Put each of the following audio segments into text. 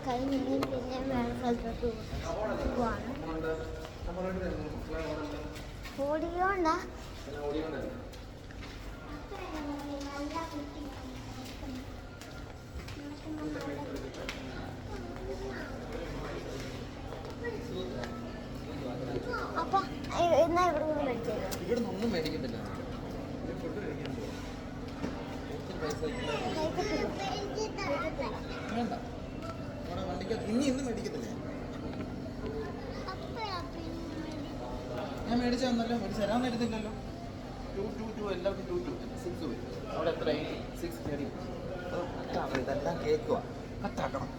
കഴിഞ്ഞ് പിന്നെ വേറെ സ്ഥലത്തോട്ട് പോവാണ്. ഓടിയോണ്ടാ അപ്പൊ എന്നാ ഇവിടെ നിന്ന് മേടിച്ചത്? ഇവിടെ ഒന്നും മേടിക്കത്തില്ല. വേണ്ട വണ്ടിക്ക് ഇന്ന് മേടിക്കത്തില്ലേ? ഞാൻ മേടിച്ചു തന്നല്ലോ, മേടിച്ച് തരാൻ തരത്തില്ലല്ലോ. 222 എല്ലാവർക്കും 22 6 വരും. അവിടെ എത്ര 6 കയറി ഇതെല്ലാം കേൾക്കുക കട്ടാക്കണം.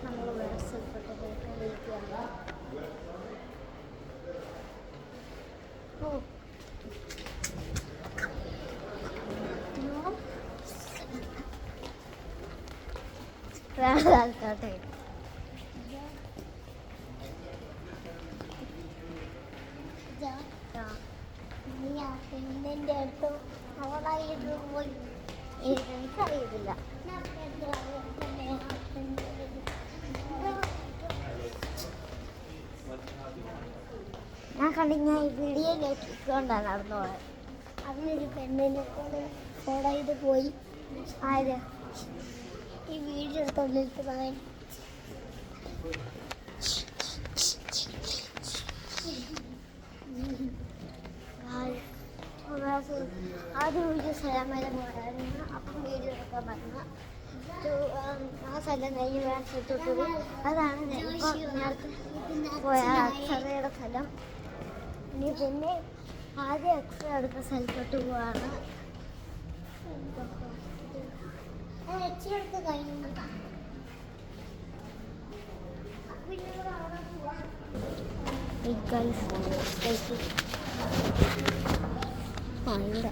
നമ്മൾ വേറെ സ്ഥലത്തോട്ട് പോയിക്കൊണ്ടിരിക്കുകയാണ്. വേറെ ആൾക്കാട്ടെ പെണ്ണിൻ്റെ അടുത്ത് അവളായിട്ട് പോയി എനിക്കറിയത്തില്ല. ഞാൻ കണ്ടിങ്ങനെ ഈ വീഡിയോ നോക്കിക്കൊണ്ടാണ് നടന്നു പോയത്. അതിനൊരു പെണ്ണിനെ കൊണ്ട് ഫോളോ ചെയ്ത് പോയി. ആര് ഈ വീഡിയോ എടുത്തോണ്ടിട്ട് പറയാൻ ആദ്യം വീഡിയോ സ്ഥലം വരെ പോയായിരുന്നു. അപ്പം വീഡിയോ എടുക്കാൻ പറഞ്ഞു. ആ സ്ഥലം കഴിഞ്ഞ് വേറെ സ്ഥലത്തോട്ട് പോയി. അതാണ് നേരത്തെ പോയ അക്ഷരയുടെ സ്ഥലം. ഇനി പിന്നെ ആദ്യം എക്സ്റേ എടുക്കുന്ന സ്ഥലത്തോട്ട് പോവാണ്. ഇവിടെ